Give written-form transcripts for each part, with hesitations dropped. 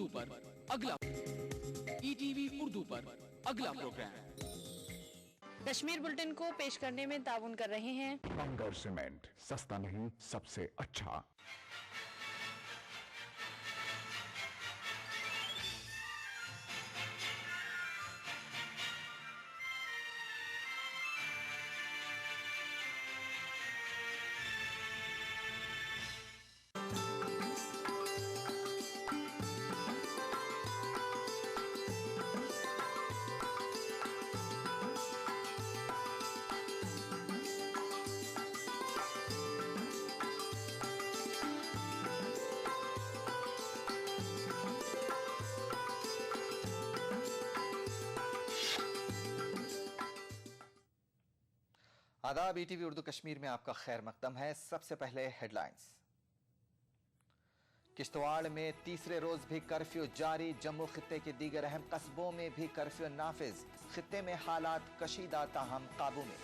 उर्दू पर अगला ETV उर्दू पर अगला प्रोग्राम कश्मीर बुलेटिन को पेश करने में ताउन कर रहे हैं बंगर सीमेंट, सस्ता नहीं सबसे अच्छा। आदाब, ETV उर्दू कश्मीर में आपका खैर मकदम है। सबसे पहले हेडलाइंस। किश्तवाड़ में तीसरे रोज भी कर्फ्यू जारी, जम्मू खित्ते के दीगर अहम कस्बों में भी कर्फ्यू नाफिज, खित्ते में हालात कशीदा ताहम काबू में।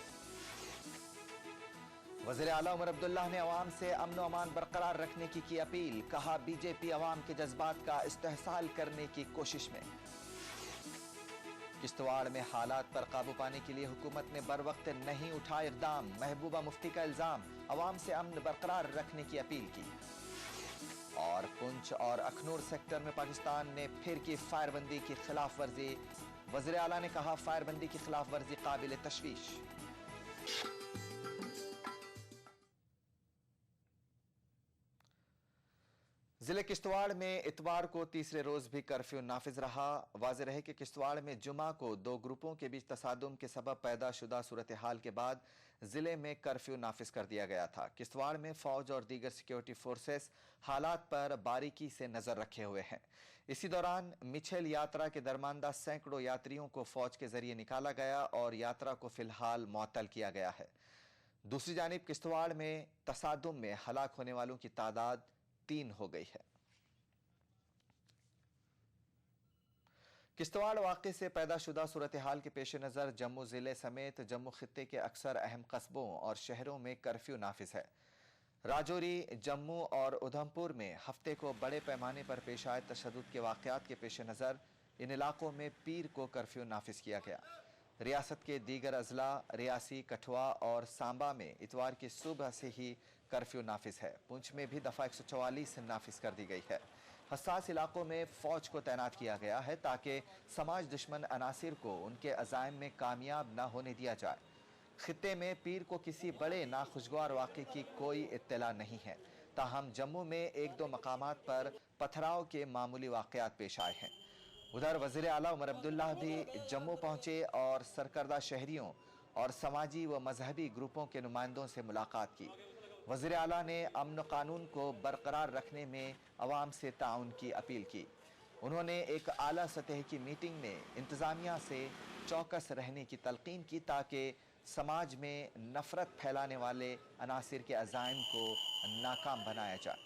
वज़ीर आला उमर अब्दुल्ला ने अवाम से अमन अमान बरकरार रखने की अपील, कहा बीजेपी अवाम के जज्बात का इस्तेहसाल करने की कोशिश में। किश्तवाड़ में हालात पर काबू पाने के लिए हुकूमत ने बर वक्त नहीं उठाए इक़दाम, महबूबा मुफ्ती का इल्जाम, अवाम से अमन बरकरार रखने की अपील की। और पुंछ और अखनूर सेक्टर में पाकिस्तान ने फिर की फायरबंदी की खिलाफ वर्जी, वज़ीर आला ने कहा फायरबंदी की खिलाफ वर्जी काबिल तशवीश। जिले किश्तवाड़ में इतवार को तीसरे रोज भी कर्फ्यू नाफिज रहा। वाज़ेह रहे कि किश्तवाड़ में जुमा को दो ग्रुपों के बीच तसादुम के सबब पैदा शुदा सूरत हाल के बाद जिले में कर्फ्यू नाफिज कर दिया गया था। किश्तवाड़ में फौज और दीगर सिक्योरिटी फोर्सेस हालात पर बारीकी से नजर रखे हुए हैं। इसी दौरान मिछेल यात्रा के दरमानदा सैकड़ों यात्रियों को फौज के जरिए निकाला गया और यात्रा को फिलहाल मुअत्तल किया गया है। दूसरी जानिब किश्तवाड़ में तसादुम में हलाक होने वालों की तादाद 3 हो गई है। किश्तवाड़ वाक़े से पैदा शुदा सूरत हाल के पेश नज़र जम्मू जिले समेत जम्मू खित्ते के अक्सर अहम कस्बों और शहरों में कर्फ्यू नाफिज है। राजौरी, जम्मू और उधमपुर में हफ्ते को बड़े पैमाने पर पेश आए तशद्दुद के वाक़यात के पेश नज़र इन इलाकों में पीर को कर्फ्यू नाफिज किया गया। रियासत के दीगर अजला रियासी, कठुआ और सांबा में इतवार की सुबह से ही कर्फ्यू नाफिज है। पुंछ में भी दफ़ा 144 नाफिज कर दी गई है। हसास इलाकों में फौज को तैनात किया गया है ताकि समाज दुश्मन अनासिर को उनके अज़ाइम में कामयाब न होने दिया जाए। खित्ते में पीर को किसी बड़े नाखुशगवार वाक़े की कोई इत्तला नहीं है, ताहम जम्मू में एक दो मकामात पर पथराव के मामूली वाक़यात पेश आए हैं। उधर वज़ीर आला उमर अब्दुल्ला भी जम्मू पहुंचे और सरकर्दा शहरियों और समाजी व मजहबी ग्रुपों के नुमाइंदों से मुलाकात की। वज़ीर आला ने अमन कानून को बरकरार रखने में अवाम से ताउन की अपील की। उन्होंने एक आला सतह की मीटिंग में इंतज़ामिया से चौकस रहने की तलकीन की ताकि समाज में नफरत फैलाने वाले अनासिर के अज़ाइम को नाकाम बनाया जाए।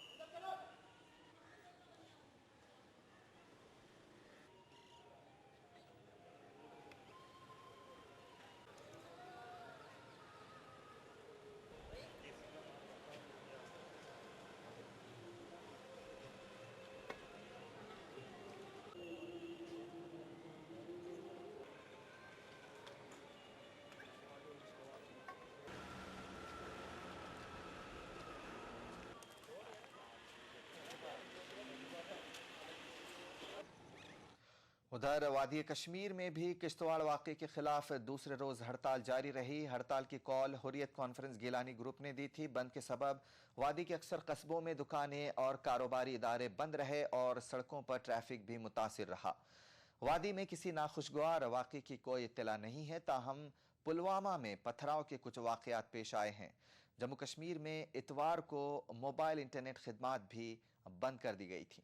उधर वादी कश्मीर में भी किश्तवाड़ वाक़े के खिलाफ दूसरे रोज हड़ताल जारी रही। हड़ताल की call Hurriyat conference Geelani group ने दी थी। बंद के सबब वादी के अक्सर कस्बों में दुकानें और कारोबारी इदारे बंद रहे और सड़कों पर ट्रैफिक भी मुतासिर रहा। वादी में किसी नाखुशगवार वाक़े की कोई इत्तला नहीं है, ताहम पुलवामा में पथराव के कुछ वाक़यात पेश आए हैं। जम्मू कश्मीर में इतवार को मोबाइल इंटरनेट खिदमात भी बंद कर दी गई थी।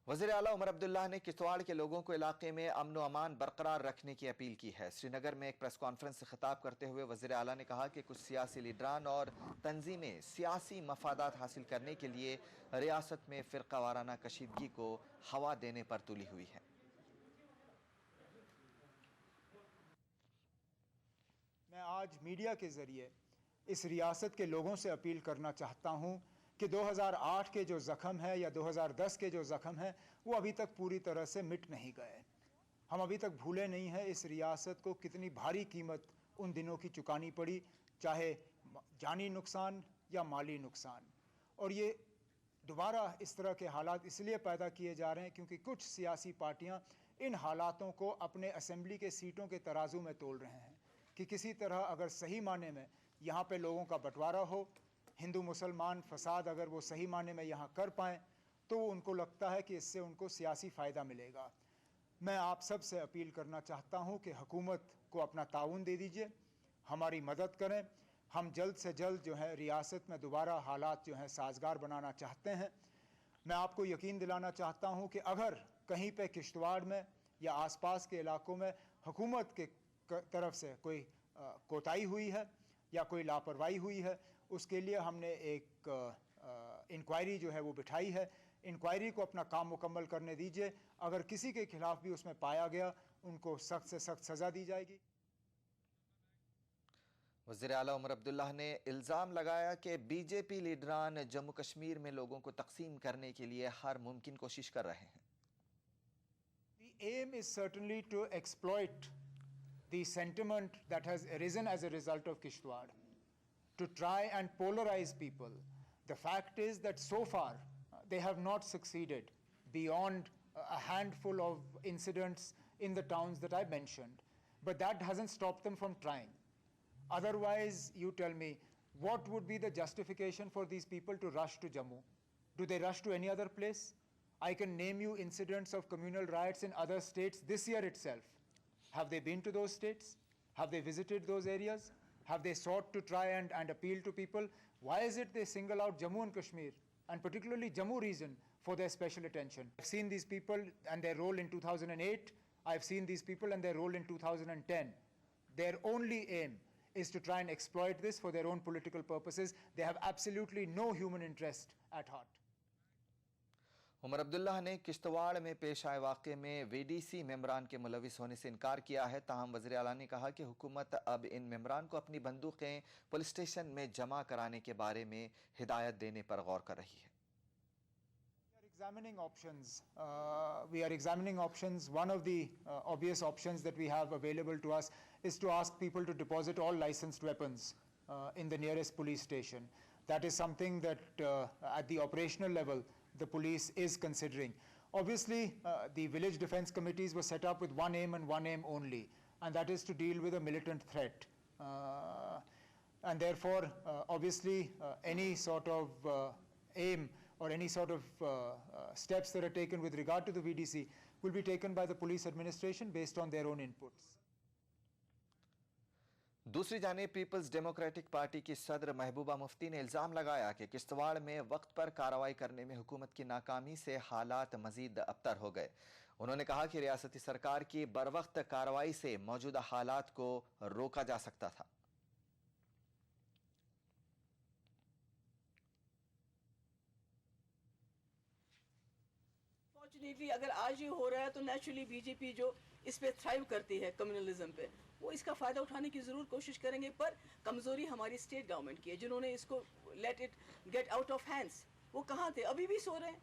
वज़ीर आला उमर अब्दुल्ला ने किश्तवाड़ के लोगों को इलाके में अमन व अमान बरकरार रखने की अपील की है। श्रीनगर में एक प्रेस कॉन्फ्रेंस से खिताब करते हुए वज़ीर आला ने कहा कि कुछ सियासी लीडरान और तंजीमें सियासी मफादात हासिल करने के लिए रियासत में फ़िरका वाराना कशीदगी को हवा देने पर तुली हुई है। मैं आज मीडिया के ज़रिए इस रियासत के लोगों से अपील करना चाहता हूँ कि 2008 के जो ज़ख्म है या 2010 के जो ज़ख्म हैं वो अभी तक पूरी तरह से मिट नहीं गए। हम अभी तक भूले नहीं हैं इस रियासत को कितनी भारी कीमत उन दिनों की चुकानी पड़ी, चाहे जानी नुकसान या माली नुकसान। और ये दोबारा इस तरह के हालात इसलिए पैदा किए जा रहे हैं क्योंकि कुछ सियासी पार्टियां इन हालातों को अपने असेंबली के सीटों के तराजू में तोल रहे हैं कि किसी तरह अगर सही माने में यहाँ पे लोगों का बंटवारा हो, हिंदू मुसलमान फसाद अगर वो सही माने में यहाँ कर पाएँ तो उनको लगता है कि इससे उनको सियासी फ़ायदा मिलेगा। मैं आप सब से अपील करना चाहता हूँ कि हुकूमत को अपना ताउन दे दीजिए, हमारी मदद करें। हम जल्द से जल्द जो है रियासत में दोबारा हालात जो हैं साजगार बनाना चाहते हैं। मैं आपको यकीन दिलाना चाहता हूँ कि अगर कहीं पे किश्तवाड़ में या आसपास के इलाकों में हुकूमत के तरफ से कोई कोताही हुई है या कोई लापरवाही हुई है, उसके लिए हमने एक इंक्वायरी जो है वो बिठाई है। इंक्वायरी को अपना काम मुकम्मल करने दीजिए। अगर किसी के खिलाफ भी उसमें पाया गया उनको सख्त से सख्त सज़ा दी जाएगी। वज़ीर आला उमर अब्दुल्ला ने इल्ज़ाम लगाया कि बीजेपी लीडरान जम्मू कश्मीर में लोगों को तकसीम करने के लिए हर मुमकिन कोशिश कर रहे हैं। The aim is certainly to exploit the sentiment that has arisen as a result of Kishtwar, to try and polarize people. The fact is that so far they have not succeeded beyond a handful of incidents in the towns that I mentioned. But that hasn't stopped them from trying. Otherwise, you tell me, what would be the justification for these people to rush to Jammu? Do they rush to any other place? I can name you incidents of communal riots in other states this year itself. Have they been to those states? Have they visited those areas? Have they sought to try and appeal to people? Why is it they single out Jammu and Kashmir, and particularly Jammu region, for their special attention? I've seen these people and their role in 2008. I've seen these people and their role in 2010. Their only aim is to try and exploit this for their own political purposes. They have absolutely no human interest at heart. Omar Abdullah ने किश्तवाड़ में पेश आए वाक़े में VDC मेंबरान के मुलविस होने से इनकार किया है। ताहम वज़ीर आला ने कहा कि हुकूमत अब इन मेंबरान को अपनी बंदूकें पुलिस स्टेशन में जमा कराने के बारे में हिदायत देने पर गौर कर रही है। We are examining options. One of the obvious options that we have available to us is to ask people to deposit all licensed weapons in the nearest police station. That is something that at the operational level the police is considering. Obviously, the village defense committees were set up with one aim and one aim only, and that is to deal with a militant threat. And therefore, obviously, any sort of aim or any sort of steps that are taken with regard to the VDC will be taken by the police administration based on their own inputs. दूसरी जानिब peoples democratic party की सदर महबूबा मुफ्ती ने इल्ज़ाम लगाया कि किश्तवाड़ में वक्त पर कार्रवाई करने में हुकूमत की नाकामी से हालात मजीद अबतर हो गए। उन्होंने कहा कि रियासती सरकार की बरवक्त कार्रवाई से मौजूदा हालात को रोका जा सकता था। फॉर्चुनेटली अगर आज ये हो रहा है तो नेचुरली बीजेपी जो इस पे थ्राइव करती है कम्युनलिज्म पे, वो इसका फ़ायदा उठाने की ज़रूर कोशिश करेंगे। पर कमज़ोरी हमारी स्टेट गवर्नमेंट की है, जिन्होंने इसको let it get out of hands. वो कहाँ थे? अभी भी सो रहे हैं।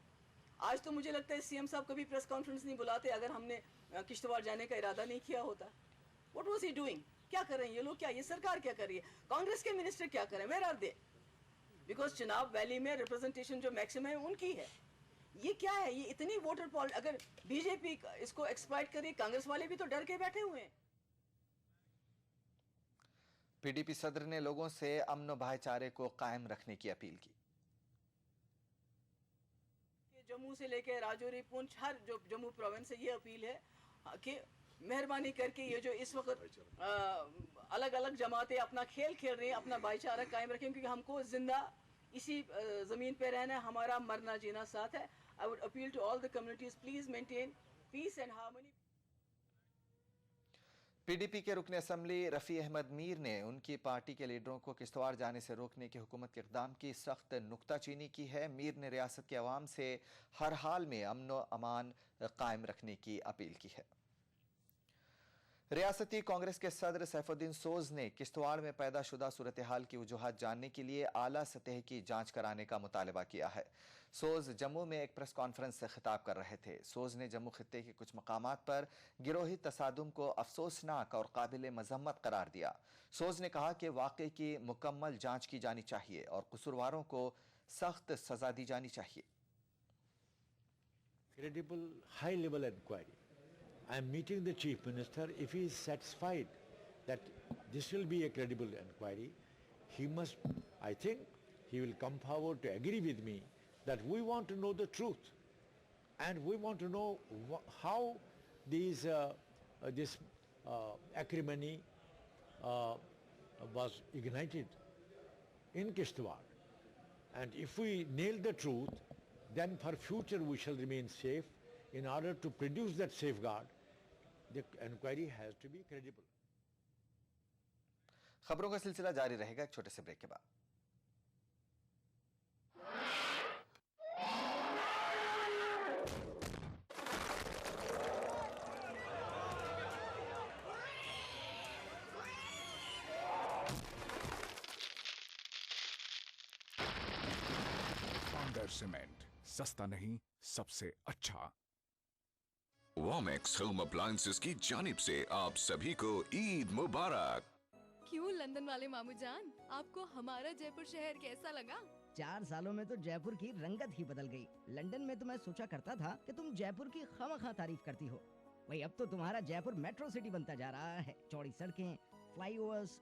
आज तो मुझे लगता है सीएम साहब कभी प्रेस कॉन्फ्रेंस नहीं बुलाते अगर हमने किश्तवाड़ जाने का इरादा नहीं किया होता। What was he doing? क्या कर रहे हैं ये लोग? क्या ये सरकार क्या कर रही है? कांग्रेस के मिनिस्टर क्या कर रहे हैं? Where are they? Because Chenab valley में रिप्रेजेंटेशन जो मैक्सिमम है उनकी है। ये क्या है? ये इतनी वोटर पॉलिटिक्स, अगर बीजेपी इसको एक्सप्लॉइट करी, कांग्रेस वाले भी तो डर के बैठे हुए हैं। पीडीपी सदर ने लोगों से अमन व भाईचारे को कायम रखने की अपील की। जम्मू से लेकर राजौरी, पुंछ, हर जो जम्मू प्रोविंस है, ये अपील है कि मेहरबानी करके ये जो इस वक्त अलग अलग जमातें अपना खेल खेल रही हैं, अपना भाईचारा कायम रखें, क्योंकि हमको जिंदा इसी ज़मीन पे रहना है, हमारा मरना जीना साथ है। I would appeal to all the communities, please maintain peace and harmony. PDP के रुकन असम्बली रफ़ी अहमद मीर ने उनकी पार्टी के लीडरों को किश्तवाड़ जाने से रोकने की हुकूमत के इक़दाम की सख्त नुक्ताचीनी की है। मीर ने रियासत के अवाम से हर हाल में अमन व अमान कायम रखने की अपील की है। रियासती कांग्रेस के सदर सैफुद्दीन सोज ने किश्तवाड़ में पैदा शुदा सूरत हाल की वजूहात जानने के लिए आला सतह की जांच कराने का मुतालबा किया है। सोज जम्मू में एक प्रेस कॉन्फ्रेंस से खिताब कर रहे थे। सोज ने जम्मू खित्ते के कुछ मकामात पर गिरोही तसादुम को अफसोसनाक और काबिल मजम्मत करार दिया। सोज ने कहा कि वाक़े की मुकम्मल जांच की जानी चाहिए और कसूरवारों को सख्त सजा दी जानी चाहिए। Credible high-level inquiry. I am meeting the Chief Minister. If he is satisfied that this will be a credible inquiry, he must, I think, he will come forward to agree with me that we want to know the truth, and we want to know how this acrimony was ignited in Kishtwar. And if we nail the truth, then for future we shall remain safe. In order to produce that safeguard, the inquiry has to be credible. खबरों का सिलसिला जारी रहेगा एक छोटे से break के बाद। सीमेंट सस्ता नहीं सबसे अच्छा। वॉमेक्स होम अप्लायंसेस की जानिब से आप सभी को ईद मुबारक। क्यों लंदन वाले मामू जान, आपको हमारा जयपुर शहर कैसा लगा? 4 सालों में तो जयपुर की रंगत ही बदल गई। लंदन में तो मैं सोचा करता था कि तुम जयपुर की खामखा तारीफ करती हो, वही अब तो तुम्हारा जयपुर मेट्रो सिटी बनता जा रहा है। चौड़ी सड़कें, फ्लाईओवर्स,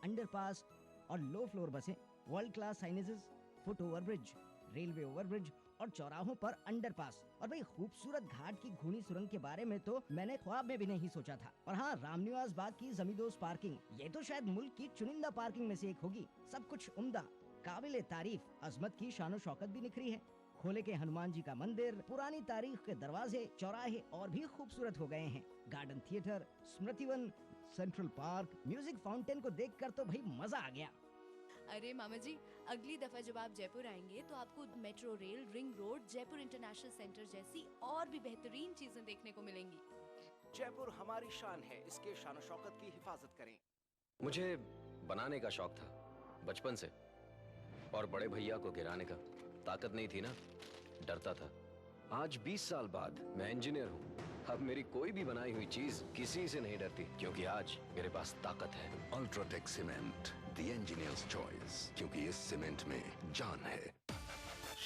अंडरपास और लो फ्लोर बसें, world class signages, foot overbridge, railway overbridge और चौराहों पर अंडरपास, और भाई खूबसूरत घाट की घूनी सुरंग के बारे में तो मैंने ख्वाब में भी नहीं सोचा था। और हाँ, रामनिवास बाग की जमींदोज पार्किंग, ये तो शायद मुल्क की चुनिंदा पार्किंग में से एक होगी। सब कुछ उम्दा, काबिले तारीफ, अजमत की शान शौकत भी निखरी है। खोले के हनुमान जी का मंदिर, पुरानी तारीख के दरवाजे, चौराहे और भी खूबसूरत हो गए हैं। Garden theatre, Smritivan, central park, music fountain को देखकर तो भाई मजा आ गया। अरे मामा जी, अगली दफा जब आप जयपुर आएंगे तो आपको metro rail, ring road, Jaipur international centre जैसी और भी बेहतरीन चीजें देखने को मिलेंगी। जयपुर हमारी शान है, इसके शान शौकत की हिफाजत करें। मुझे बनाने का शौक था बचपन से, और बड़े भैया को गिराने का। ताकत नहीं थी ना, डरता था। आज 20 साल बाद मैं इंजीनियर हूँ। अब मेरी कोई भी बनाई हुई चीज किसी से नहीं डरती, क्योंकि आज मेरे पास ताकत है। UltraTech cement, the engineers choice, क्योंकि इस सीमेंट में जान है।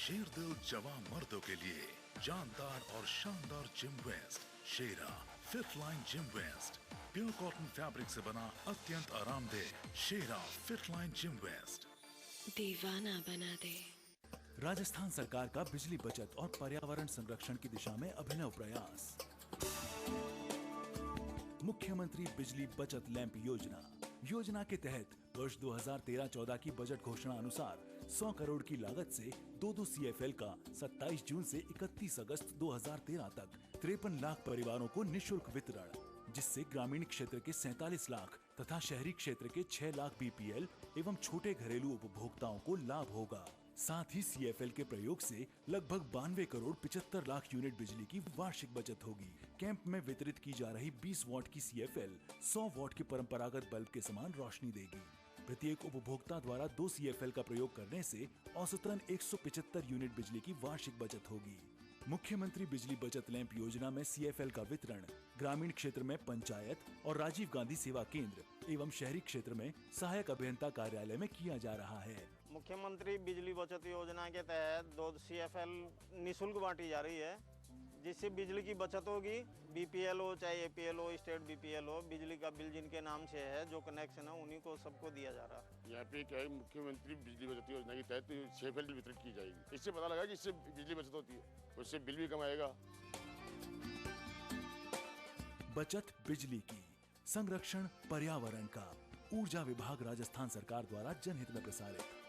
शेरदिल जवान मर्दों के लिए जानदार और शानदार gym vest, Shera fit line gym vest, pure cotton fabric से बना अत्यंत आरामदेह Shera fit line gym vest. दीवाना बना दे। राजस्थान सरकार का बिजली बचत और पर्यावरण संरक्षण की दिशा में अभिनव प्रयास। मुख्यमंत्री बिजली बचत लैंप योजना के तहत वर्ष 2013-14 की बजट घोषणा अनुसार 100 करोड़ की लागत से 2 CFL का 27 जून से 31 अगस्त 2013 तक 53 लाख परिवारों को निशुल्क वितरण, जिससे ग्रामीण क्षेत्र के 47 लाख तथा शहरी क्षेत्र के 6 लाख BPL एवं छोटे घरेलू उपभोक्ताओं को लाभ होगा। साथ ही CFL के प्रयोग से लगभग 92 करोड़ 75 लाख यूनिट बिजली की वार्षिक बचत होगी। कैंप में वितरित की जा रही 20 वॉट की CFL 100 वॉट के परंपरागत बल्ब के समान रोशनी देगी। प्रत्येक उपभोक्ता द्वारा 2 CFL का प्रयोग करने से औसतन 175 यूनिट बिजली की वार्षिक बचत होगी। मुख्यमंत्री बिजली बचत लैंप योजना में CFL का वितरण ग्रामीण क्षेत्र में पंचायत और राजीव गांधी सेवा केंद्र एवं शहरी क्षेत्र में सहायक अभियंता कार्यालय में किया जा रहा है। मुख्यमंत्री बिजली बचत योजना के तहत 2 CFL निःशुल्क बांटी जा रही है, जिससे बिजली की बचत होगी। BPL हो चाहे APL हो, स्टेट BPL हो, बिजली का बिल जिनके नाम से है, जो कनेक्शन है, उन्हीं को सबको दिया जा रहा है। यहाँ पे क्या है, मुख्यमंत्री बिजली बचत योजना के तहत CFL वितरित की जाएगी। इससे पता लगा कि इससे बिजली बचत होती है, उससे बिल भी कम आएगा। बचत बिजली की, संरक्षण पर्यावरण का, ऊर्जा विभाग राजस्थान सरकार द्वारा जनहित में प्रसारित।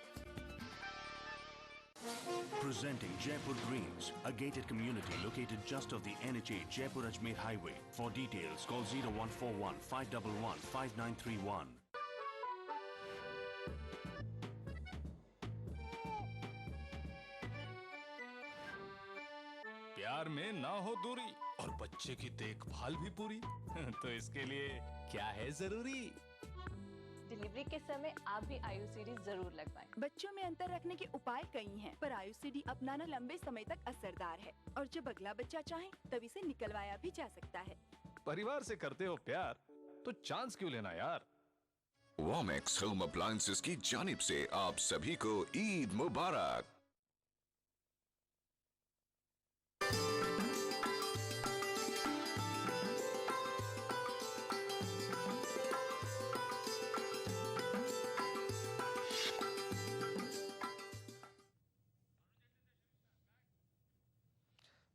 Presenting Jaipur Greens, a gated community located just off the NH8 Jaipur Ajmer Highway. For details, call 0141 511 5931. प्यार में ना हो दूरी और बच्चे की देखभाल भी पूरी तो इसके लिए क्या है जरूरी? डिलीवरी के समय आप भी आयु सीडी जरूर लगवाएं। बच्चों में अंतर रखने के उपाय कई हैं, पर आयु सीडी अपनाना लंबे समय तक असरदार है और जब अगला बच्चा चाहे तभी से निकलवाया भी जा सकता है। परिवार से करते हो प्यार तो चांस क्यों लेना यार? वॉमेक्स होम अप्लायंसेस की जानिब से आप सभी को ईद मुबारक।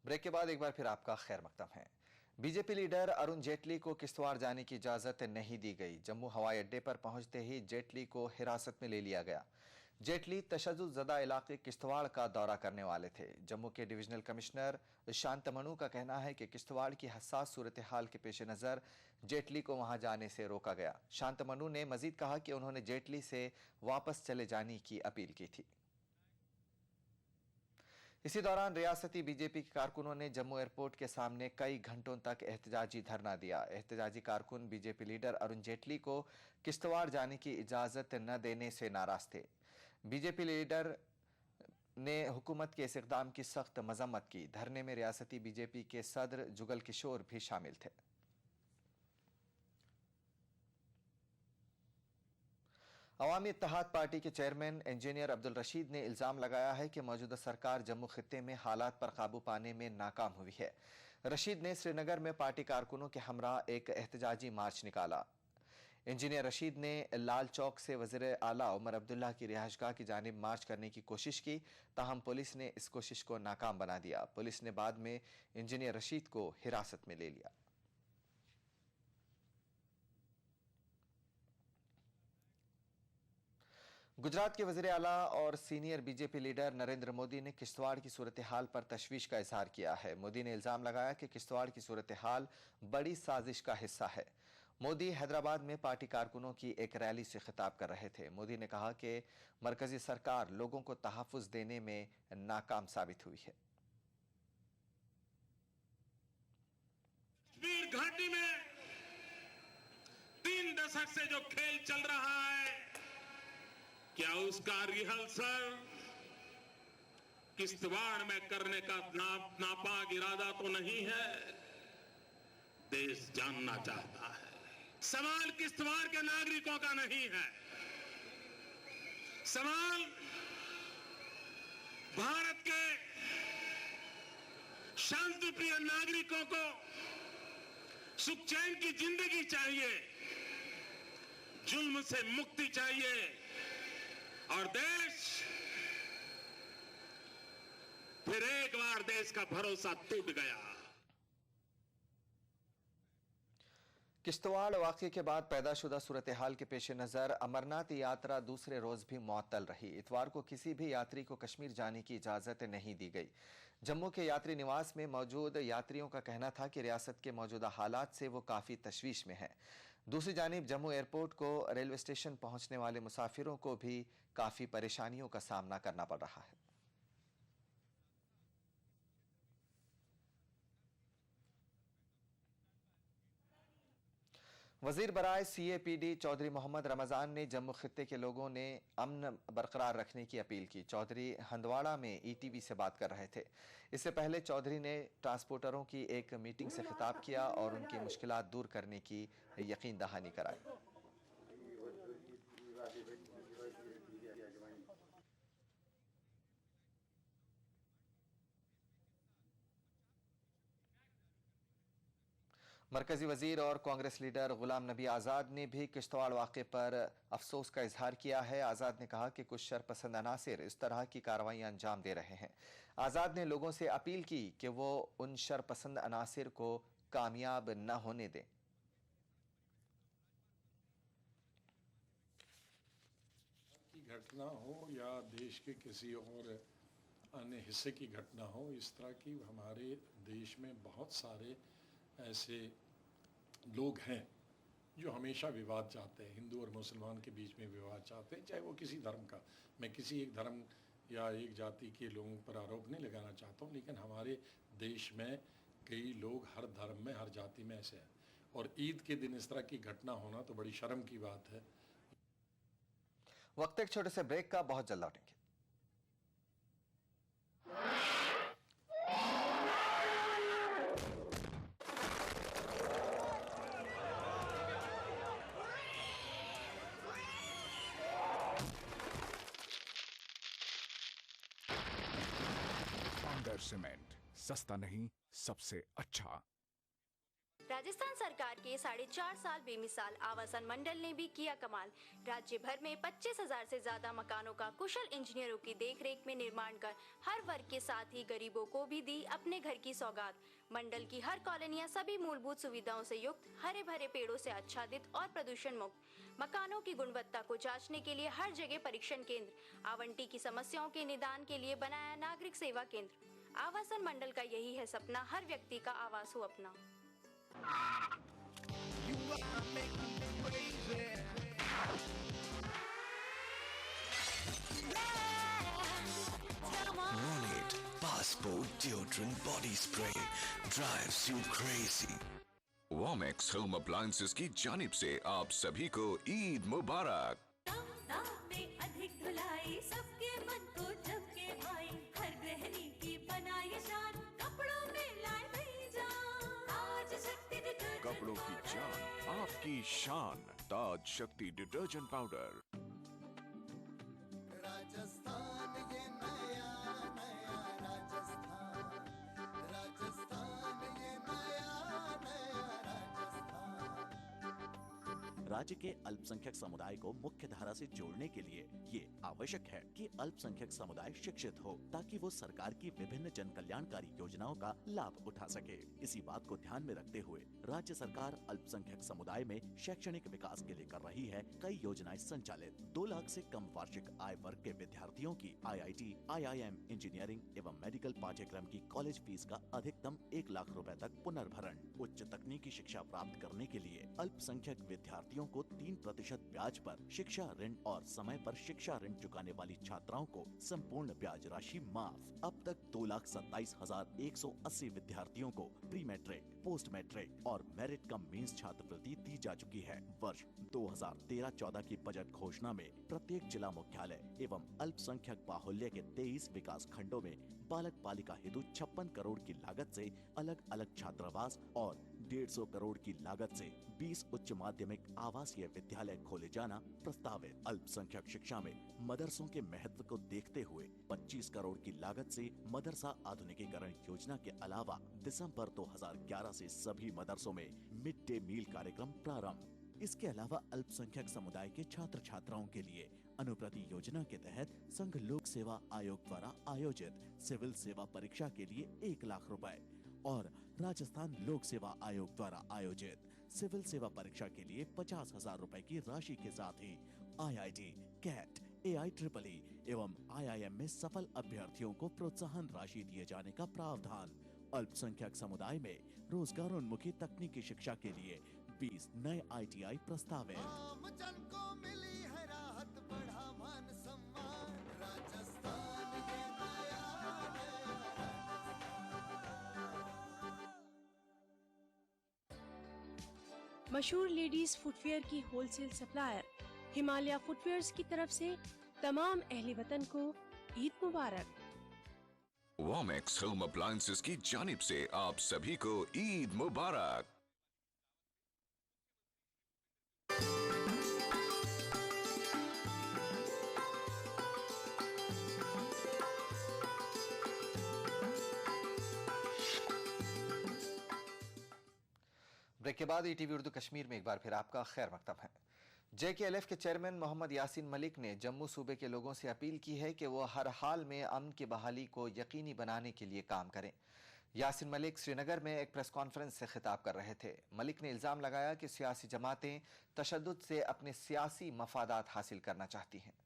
ब्रेक के बाद एक बार फिर आपका खैर मकदम है। बीजेपी लीडर अरुण जेटली को किश्तवाड़ जाने की इजाजत नहीं दी गई। जम्मू हवाई अड्डे पर पहुंचते ही जेटली को हिरासत में ले लिया गया। जेटली तशद्दुद इलाके किश्तवाड़ का दौरा करने वाले थे। जम्मू के डिविजनल कमिश्नर शांतमनु का कहना है कि किश्तवाड़ की हसास सूरत हाल के पेश नज़र जेटली को वहां जाने से रोका गया। शांतमनु ने मजीद कहा कि उन्होंने जेटली से वापस चले जाने की अपील की थी। इसी दौरान रियासती बीजेपी के कारकुनों ने जम्मू एयरपोर्ट के सामने कई घंटों तक एहतजाजी धरना दिया। एहतजाजी कारकुन बीजेपी लीडर अरुण जेटली को किश्तवाड़ जाने की इजाजत न देने से नाराज थे। बीजेपी लीडर ने हुकूमत के इस इक़दाम की सख्त मजम्मत की। धरने में रियासती बीजेपी के सदर जुगल किशोर भी शामिल थे। अवामी इत्तेहाद पार्टी के चेयरमैन इंजीनियर अब्दुल रशीद ने इल्जाम लगाया है कि मौजूदा सरकार जम्मू खित्ते में हालात पर काबू पाने में नाकाम हुई है। रशीद ने श्रीनगर में पार्टी कारकुनों के हमरा एक एहतजाजी मार्च निकाला। इंजीनियर रशीद ने लाल चौक से वज़ीर आला उमर अब्दुल्ला की रिहाइशगाह की जानिब मार्च करने की कोशिश की, ताहम पुलिस ने इस कोशिश को नाकाम बना दिया। पुलिस ने बाद में इंजीनियर रशीद को हिरासत में ले लिया। गुजरात के वज़ीर आला और senior BJP leader Narendra Modi ने किश्तवाड़ की सूरत हाल पर तशवीश का इजहार किया है। मोदी ने इल्जाम लगाया कि किश्तवाड़ की सूरत हाल बड़ी साजिश का हिस्सा है। मोदी हैदराबाद में पार्टी कारकुनों की एक रैली से खिताब कर रहे थे। मोदी ने कहा कि मरकजी सरकार लोगों को तहफ़्फ़ुज़ देने में नाकाम साबित हुई है। कश्मीर घाटी में 3 दशक से जो खेल चल रहा है, क्या उसका रिहर्सल किश्तवाड़ में करने का नापाक इरादा तो नहीं है? देश जानना चाहता है। सवाल किश्तवाड़ के नागरिकों का नहीं है, सवाल भारत के शांतिप्रिय नागरिकों को सुख चैन की जिंदगी चाहिए, जुल्म से मुक्ति चाहिए और देश फिर एक बार देश का भरोसा टूट गया। किश्तवाड़ वाक़े के बाद पैदाशुदा सूरत हाल के पेश नज़र अमरनाथ यात्रा दूसरे रोज भी मुअत्तल रही। इतवार को किसी भी यात्री को कश्मीर जाने की इजाज़त नहीं दी गई। जम्मू के यात्री निवास में मौजूद यात्रियों का कहना था कि रियासत के मौजूदा हालात से वो काफ़ी तशवीश में है। दूसरी जानिब जम्मू एयरपोर्ट को रेलवे स्टेशन पहुंचने वाले मुसाफिरों को भी काफ़ी परेशानियों का सामना करना पड़ रहा है। वजीर बराए CAPD चौधरी मोहम्मद रमज़ान ने जम्मू खित्ते के लोगों ने अमन बरकरार रखने की अपील की। चौधरी हंदवाड़ा में ETV से बात कर रहे थे। इससे पहले चौधरी ने ट्रांसपोर्टरों की एक मीटिंग से खिताब किया और उनकी मुश्किलात दूर करने की यकीन दहानी कराई। मरकजी वजीर और कांग्रेस लीडर गुलाम नबी आज़ाद ने भी किश्तवाड़ वाक़े पर अफसोस का इजहार किया है। आज़ाद ने कहा कि कुछ शरपसंद अनासिर इस तरह की कार्रवाइयाँ अंजाम दे रहे हैं। आज़ाद ने लोगों से अपील की कि वो उन शरपसंद अनासिर को कामयाब न होने दें। घटना हो या देश के किसी और अन्य हिस्से की घटना हो, इस तरह की हमारे देश में बहुत सारे ऐसे लोग हैं जो हमेशा विवाद चाहते हैं। हिंदू और मुसलमान के बीच में विवाद चाहते हैं, चाहे वो किसी धर्म का। मैं किसी एक धर्म या एक जाति के लोगों पर आरोप नहीं लगाना चाहता हूँ, लेकिन हमारे देश में कई लोग हर धर्म में, हर जाति में ऐसे हैं। और ईद के दिन इस तरह की घटना होना तो बड़ी शर्म की बात है। वक्त एक छोटे से ब्रेक का, बहुत जल्द लौटेंगे। सीमेंट, सस्ता नहीं सबसे अच्छा। राजस्थान सरकार के 4.5 साल बेमिसाल आवासन मंडल ने भी किया कमाल। राज्य भर में 25,000 से ज्यादा मकानों का कुशल इंजीनियरों की देखरेख में निर्माण कर हर वर्ग के साथ ही गरीबों को भी दी अपने घर की सौगात। मंडल की हर कॉलोनियां सभी मूलभूत सुविधाओं से युक्त, हरे भरे पेड़ों से आच्छादित और प्रदूषण मुक्त। मकानों की गुणवत्ता को जांचने के लिए हर जगह परीक्षण केंद्र, आवंटी की समस्याओं के निदान के लिए बनाया नागरिक सेवा केंद्र। आवासन मंडल का यही है सपना, हर व्यक्ति का आवास हो अपना। Ronit Passport Deodorant Body Spray drives you crazy. Womex Home Appliances की जानिब से आप सभी को ईद मुबारक। कपड़ों की जान आपकी शान, ताज शक्ति डिटर्जेंट पाउडर। राजस्थान ये नया नया राजस्थान, राजस्थान ये नया नया राजस्थान। राज्य के अल्पसंख्यक समुदाय को मुख्य धारा से जोड़ने के लिए ये आवश्यक है कि अल्पसंख्यक समुदाय शिक्षित हो, ताकि वो सरकार की विभिन्न जन कल्याणकारी योजनाओं का लाभ उठा सके। इसी बात को ध्यान में रखते हुए राज्य सरकार अल्पसंख्यक समुदाय में शैक्षणिक विकास के लिए कर रही है कई योजनाएं संचालित। 2 लाख से कम वार्षिक आय वर्ग के विद्यार्थियों की IIT, IIM, इंजीनियरिंग एवं मेडिकल पाठ्यक्रम की कॉलेज फीस का अधिकतम 1 लाख रुपए तक पुनर्भरण। उच्च तकनीकी शिक्षा प्राप्त करने के लिए अल्पसंख्यक विद्यार्थियों को 3% ब्याज पर शिक्षा ऋण और समय पर शिक्षा ऋण चुकाने वाली छात्राओं को संपूर्ण ब्याज राशि माफ। अब तक 2,27,180 विद्यार्थियों को प्री मैट्रिक, पोस्ट मैट्रिक और मेरिट कम मींस छात्रवृत्ति दी जा चुकी है। वर्ष 2013-14 की बजट घोषणा में प्रत्येक जिला मुख्यालय एवं अल्पसंख्यक बाहुल्य के 23 विकास खंडों में बालक बालिका हेतु 56 करोड़ की लागत से अलग अलग छात्रावास और 150 करोड़ की लागत से 20 उच्च माध्यमिक आवासीय विद्यालय खोले जाना प्रस्तावित। अल्पसंख्यक शिक्षा में मदरसों के महत्व को देखते हुए 25 करोड़ की लागत से मदरसा आधुनिकीकरण योजना के अलावा दिसंबर 2011 से सभी मदरसों में मिड डे मील कार्यक्रम प्रारंभ। इसके अलावा अल्पसंख्यक समुदाय के छात्र छात्राओं के लिए अनुप्रति योजना के तहत संघ लोक सेवा आयोग द्वारा आयोजित सिविल सेवा परीक्षा के लिए 1 लाख रुपए और राजस्थान लोक सेवा आयोग द्वारा आयोजित सिविल सेवा परीक्षा के लिए 50,000 रुपए की राशि के साथ ही IIT, CAT, AIEEE एवं IIM में सफल अभ्यर्थियों को प्रोत्साहन राशि दिए जाने का प्रावधान। अल्पसंख्यक समुदाय में रोजगारोन्मुखी तकनीकी शिक्षा के लिए 20 नए ITI प्रस्तावित। आम जन को मिली है राहत, बढ़ा मान सम्मान, राजस्थान ये नया नया मशहूर लेडीज फुटवेयर की होलसेल सप्लायर हिमालय फुटवेयर्स की तरफ से तमाम अहले वतन को ईद मुबारक। वॉमेक्स होम अप्लायंसेस की जानिब से आप सभी को ईद मुबारक। ब्रेक के बाद ETV उर्दू कश्मीर में एक बार फिर आपका खैर मकदम है। JKLF के चेयरमैन मोहम्मद यासीन मलिक ने जम्मू सूबे के लोगों से अपील की है कि वो हर हाल में अमन की बहाली को यकीनी बनाने के लिए काम करें। यासीन मलिक श्रीनगर में एक प्रेस कॉन्फ्रेंस से खिताब कर रहे थे। मलिक ने इल्ज़ाम लगाया कि सियासी जमातें तशद्दुद से अपने सियासी मफादात हासिल करना चाहती हैं।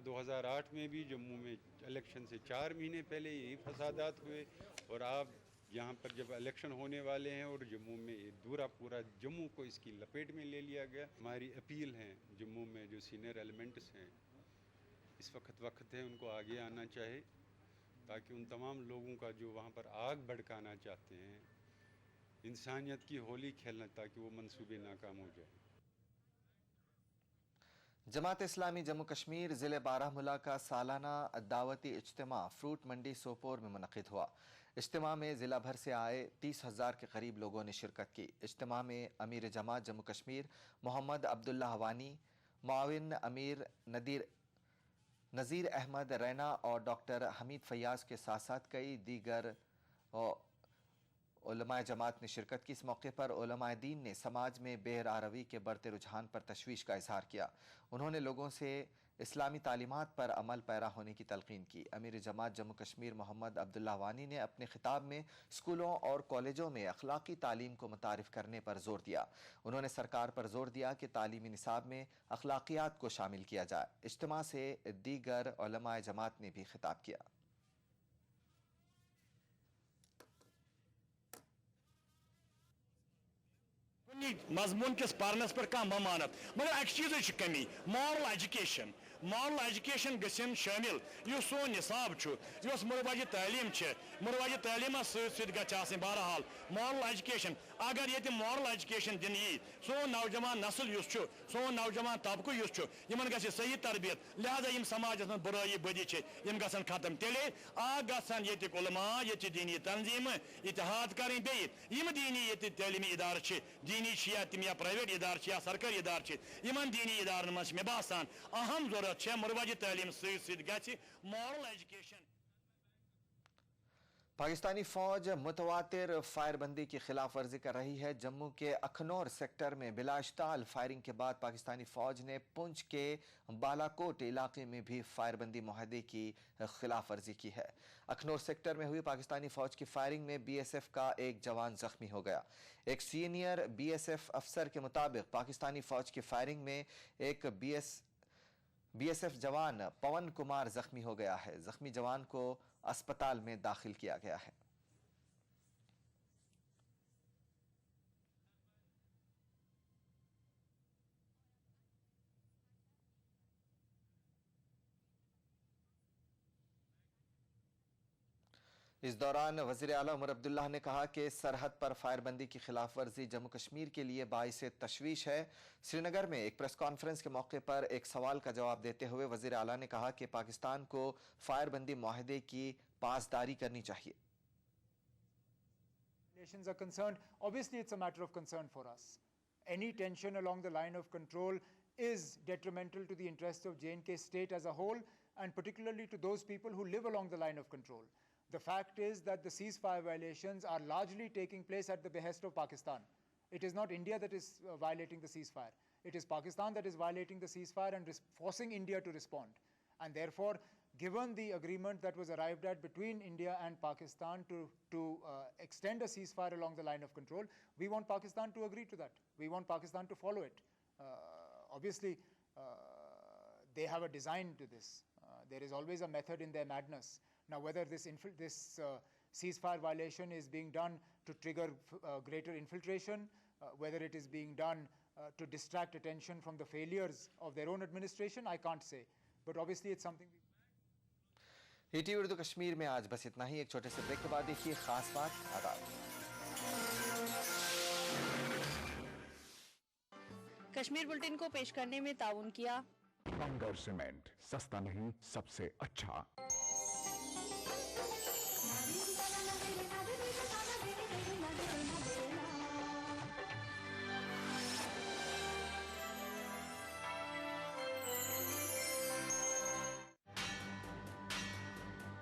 2008 में भी जम्मू में इलेक्शन से 4 महीने पहले यही फसादात हुए और आप यहाँ पर जब इलेक्शन होने वाले हैं और जम्मू में पूरा जम्मू को इसकी लपेट में ले लिया गया। हमारी अपील है जम्मू में जो सीनियर एलिमेंट्स हैं, इस वक्त है उनको आगे आना चाहिए ताकि उन तमाम लोगों का जो वहाँ पर आग भड़काना चाहते हैं, इंसानियत की होली खेलना, ताकि वो मंसूबे नाकाम हो जाए। जमात इस्लामी जम्मू कश्मीर ज़िले बारामूला का सालाना दावती इज्तिमा फ्रूट मंडी सोपोर में मुनक़िद हुआ। इज्तिमा में ज़िला भर से आए 30,000 के करीब लोगों ने शिरकत की। इज्तिमा में अमीर जमात जम्मू कश्मीर मोहम्मद अब्दुल्ला हवानी, मुआविन अमीर नज़ीर अहमद रैना और डॉक्टर हमीद फैयाज के साथ साथ कई दीगर उलमाए जमात ने शिरकत की। इस मौके पर उलमाए दीन ने समाज में बेरारवी के बढ़ते रुझान पर तशवीश का इजहार किया। उन्होंने लोगों से इस्लामी तालीमात पर अमल पैरा होने की तलकीन की। अमीर जमात जम्मू कश्मीर मोहम्मद अब्दुल्ला वानी ने अपने खिताब में स्कूलों और कॉलेजों में अखलाकी तालीम को मुतारिफ करने पर जोर दिया। उन्होंने सरकार पर जोर दिया कि तालीमी निसाब में अखलाकियात को शामिल किया जाए। इज्तिमा से दीगर उलमाए जमात ने भी खिताब किया। मजमून किस पारनस पर कह ममानत, मगर अक चीज कमी मॉरल एजुकेशन गसिन शामिल यु सोन निसाब मुरवाजी तालीम मुरवाजी तालीम सत बहरहाल मॉरल एजुकेशन अगर ये मॉरल एजुकेशन दिन यी सोन नौजवान नस्ल सोन नौजवान तबक ग सही तरबियत, लिहाजा यम समाज में बुराई बदी गन खत्म तेले गन ये उलमा ये दीनी तंजीम इतिहाद करें बेम दीनी ये तालीमी इदार दीनी या तम या प्राइवेट इदार या सरकारी इदार इन दीनी इदारन मज मे बासान अहम जरूरत मुरवाजी तालीम सत मॉरल एजुकेशन। पाकिस्तानी फौज मुतवातिर फायरबंदी की खिलाफ वर्जी कर रही है। जम्मू के अखनौर सेक्टर में बिलाश्ताल फायरिंग के बाद पाकिस्तानी फौज ने पुंछ के बालाकोट इलाके में भी फायरबंदी मुआहदे की खिलाफ वर्जी की है। अखनौर सेक्टर में हुई पाकिस्तानी फौज की फायरिंग में BSF का एक जवान जख्मी हो गया। एक सीनियर BSF अफसर के मुताबिक पाकिस्तानी फौज की फायरिंग में एक BSF जवान पवन कुमार जख्मी हो गया है। जख्मी जवान को अस्पताल में दाखिल किया गया है। इस दौरान वज़ीर आला उमर अब्दुल्ला ने कहा कि सरहद पर फायरबंदी की खिलाफ वर्जी जम्मू कश्मीर के लिए बाइस तशवीश है। श्रीनगर में एक प्रेस कॉन्फ्रेंस के मौके पर एक सवाल का जवाब देते हुए वज़ीर आला ने कहा कि पाकिस्तान को फायरबंदी मुआहदे की पासदारी करनी चाहिए। Nations are concerned, obviously it's a matter of concern for us. Any tension along the line of control is detrimental to the interests of J&K state as a whole, and particularly to those people who live along the line of control. The fact is that the ceasefire violations are largely taking place at the behest of Pakistan. It is not India that is violating the ceasefire. It is Pakistan that is violating the ceasefire and forcing India to respond. And therefore, given the agreement that was arrived at between India and Pakistan to extend a ceasefire along the line of control, we want Pakistan to agree to that. We want Pakistan to follow it. Obviously, they have a design to this. There is always a method in their madness. Now, whether this ceasefire violation is being done to trigger greater infiltration, whether it is being done to distract attention from the failures of their own administration, I can't say. But obviously, it's something. ETV Urdu Kashmir में आज बस इतना ही। एक छोटे से break के बाद देखिए खास बात। आदाब। कश्मीर बुलेटिन को पेश करने में ताउन किया बंगर सीमेंट, सस्ता नहीं सबसे अच्छा।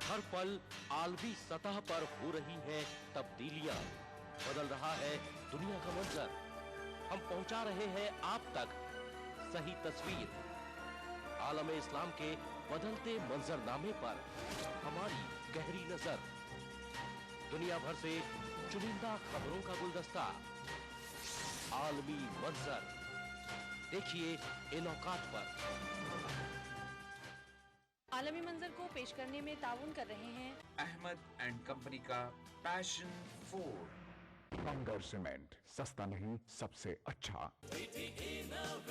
हर पल आलमी सतह पर हो रही है तब्दीलियां, बदल रहा है दुनिया का मंजर। हम पहुंचा रहे हैं आप तक सही तस्वीर। आलम इस्लाम के बदलते मंजरनामे पर हमारी गहरी नजर। दुनिया भर से चुनिंदा खबरों का गुलदस्ता। आलमी मंजर देखिए इन औकात पर। आलमी मंजर को पेश करने में ताउन कर रहे हैं अहमद एंड कंपनी का पैशन फूड। बंगर सीमेंट, सस्ता नहीं सबसे अच्छा।